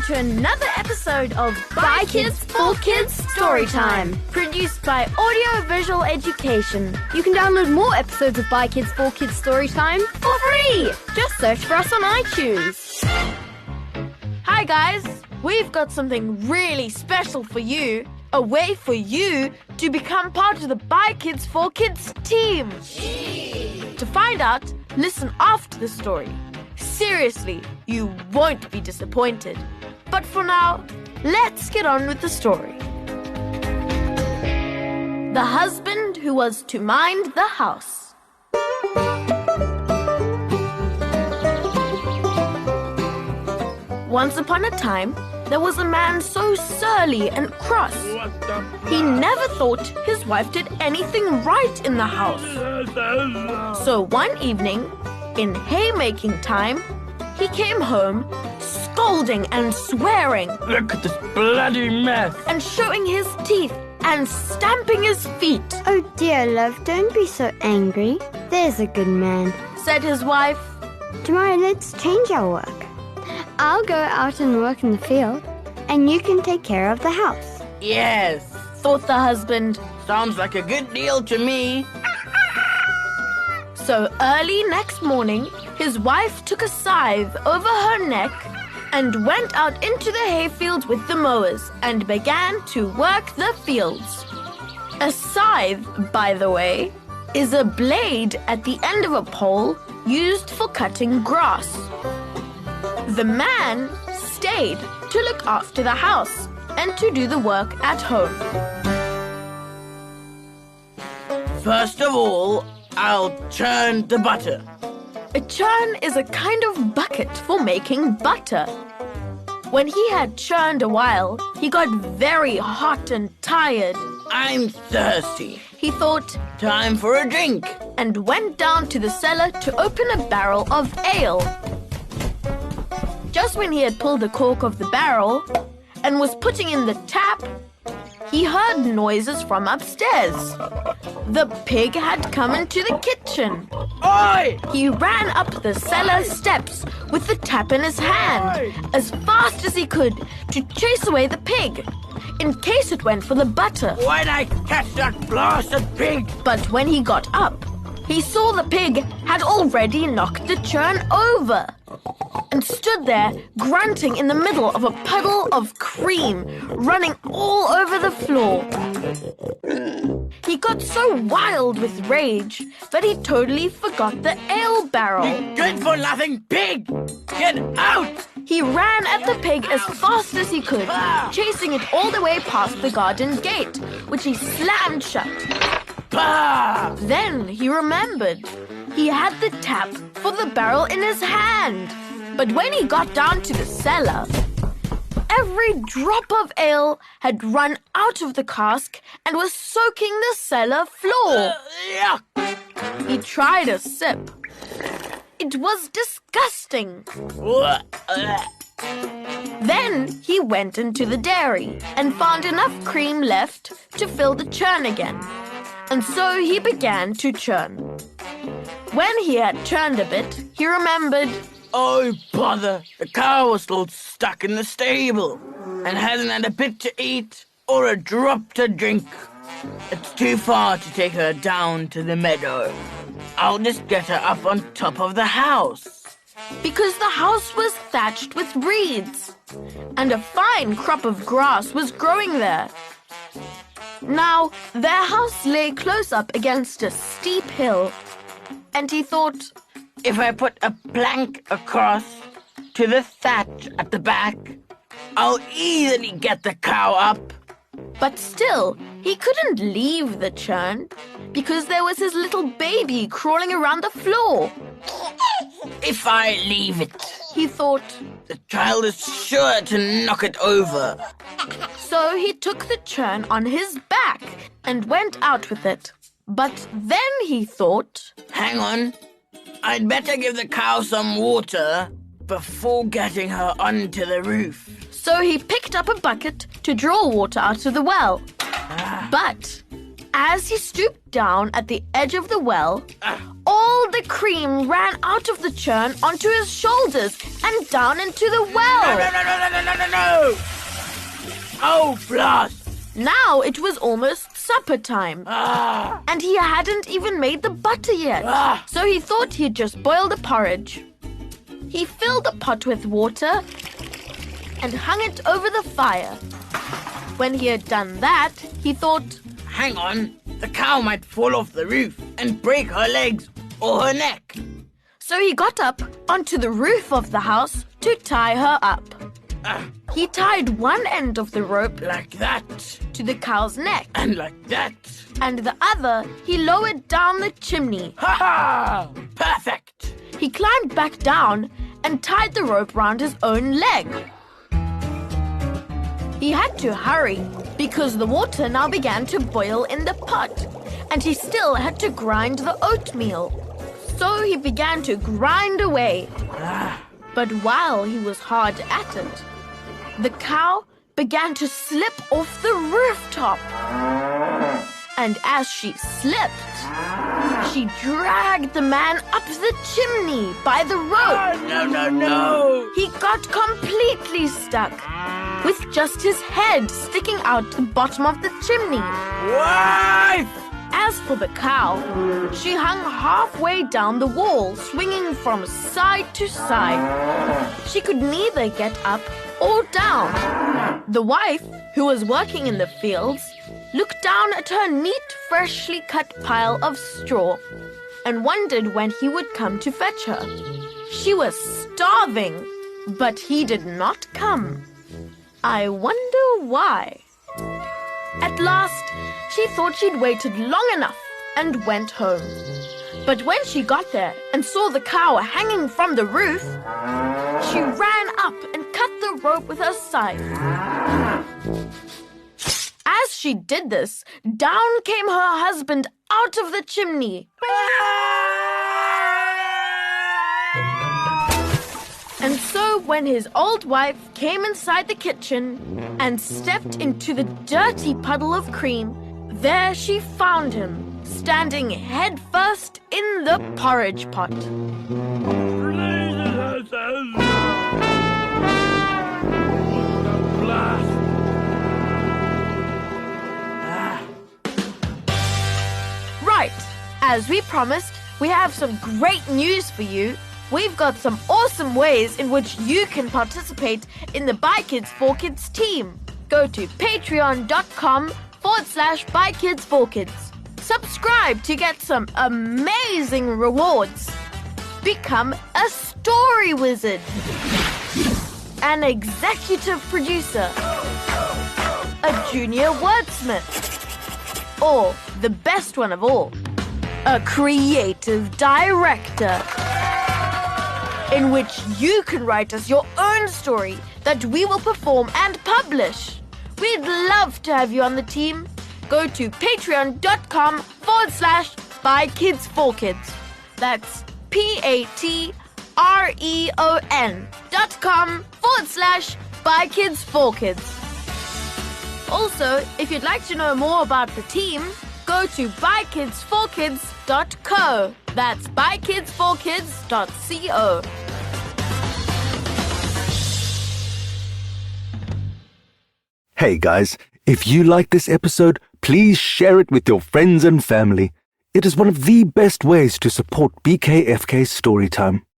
to another episode of By Kids for Kids Storytime, produced by Audio Visual Education. You can download more episodes of By Kids for Kids Storytime for free. Just search for us on iTunes. Hi guys, we've got something really special for you. A way for you to become part of the By Kids for Kids team. To find out, listen after the story. Seriously, you won't be disappointed. But for now, let's get on with the story. The husband who was to mind the house. Once upon a time, there was a man so surly and cross. He never thought his wife did anything right in the house. So one evening, in haymaking time, he came home scolding and swearing. Look at this bloody mess. And showing his teeth and stamping his feet. Oh dear, love, don't be so angry. There's a good man. Said his wife. Tomorrow let's change our work. I'll go out and work in the field, and you can take care of the house. Yes, Thought the husband. sounds like a good deal to me. So early next morning, his wife took a scythe over her neck and went out into the hayfield with the mowers and began to work the fields. A scythe, by the way, is a blade at the end of a pole used for cutting grass. The man stayed to look after the house and to do the work at home. First of all, I'll churn the butter. A churn is a kind of bucket for making butter. When he had churned a while, he got very hot and tired. I'm thirsty. He thought, Time for a drink. and went down to the cellar to open a barrel of ale. Just when he had pulled the cork of the barrel and was putting in the tap, he heard noises from upstairs. The pig had come into the kitchen. Oi! He ran up the cellar steps with the tap in his hand as fast as he could to chase away the pig, in case it went for the butter. Why'd I catch that blasted pig? But when he got up, he saw the pig had already knocked the churn over and stood there grunting in the middle of a puddle of cream running all over the floor. He got so wild with rage that he totally forgot the ale barrel. You good-for-nothing pig! Get out! He ran at the pig as fast as he could, chasing it all the way past the garden gate, which he slammed shut. Bah! Then he remembered. He had the tap for the barrel in his hand. But when he got down to the cellar, every drop of ale had run out of the cask and was soaking the cellar floor. Yuck! He tried a sip. It was disgusting. Then he went into the dairy and found enough cream left to fill the churn again. And so he began to churn. When he had churned a bit, he remembered. Oh, bother! The cow was still stuck in the stable and hasn't had a bit to eat or a drop to drink. It's too far to take her down to the meadow. I'll just get her up on top of the house. Because the house was thatched with reeds, and a fine crop of grass was growing there. Now, their house lay close up against a steep hill, and he thought, If I put a plank across to the thatch at the back, I'll easily get the cow up. but still, he couldn't leave the churn because there was his little baby crawling around the floor. If I leave it, He thought, the child is sure to knock it over. so he took the churn on his back and went out with it. But then he thought, Hang on, I'd better give the cow some water before getting her onto the roof. so he picked up a bucket to draw water out of the well. But as he stooped down at the edge of the well, all all the cream ran out of the churn onto his shoulders and down into the well. No! Oh, blast! Now it was almost supper time. And he hadn't even made the butter yet. So he thought he'd just boil the porridge. He filled the pot with water and hung it over the fire. When he had done that, he thought, Hang on, the cow might fall off the roof and break her legs or her neck. So he got up onto the roof of the house to tie her up. He tied one end of the rope Like that, to the cow's neck, and like that. and the other he lowered down the chimney. Ha ha! Perfect! He climbed back down and tied the rope round his own leg. He had to hurry because the water now began to boil in the pot, and he still had to grind the oatmeal. So he began to grind away. But while he was hard at it, the cow began to slip off the rooftop. And as she slipped, she dragged the man up the chimney by the rope. No! He got completely stuck, with just his head sticking out the bottom of the chimney. Wife! As for the cow, she hung halfway down the wall, swinging from side to side. She could neither get up or down. The wife, who was working in the fields, looked down at her neat, freshly cut pile of straw and wondered when he would come to fetch her. She was starving, but he did not come. I wonder why. At last, she thought she'd waited long enough and went home. But when she got there and saw the cow hanging from the roof, she ran up and cut the rope with her scythe. As she did this, down came her husband out of the chimney. And so when his old wife came inside the kitchen and stepped into the dirty puddle of cream, there she found him, standing head first in the porridge pot. Right, as we promised, we have some great news for you. We've got some awesome ways in which you can participate in the By Kids for Kids team. Go to patreon.com/bykids4kids. Subscribe to get some amazing rewards. Become a story wizard, an executive producer, a junior wordsmith, or the best one of all, a creative director, in which you can write us your own story that we will perform and publish. We'd love to have you on the team. Go to patreon.com/bykids4kids. That's patreon.com/bykids4kids. Also, if you'd like to know more about the team, go to bykids4kids.co. That's bykids4kids.co. Hey guys, if you like this episode, please share it with your friends and family. It is one of the best ways to support BKFK Storytime.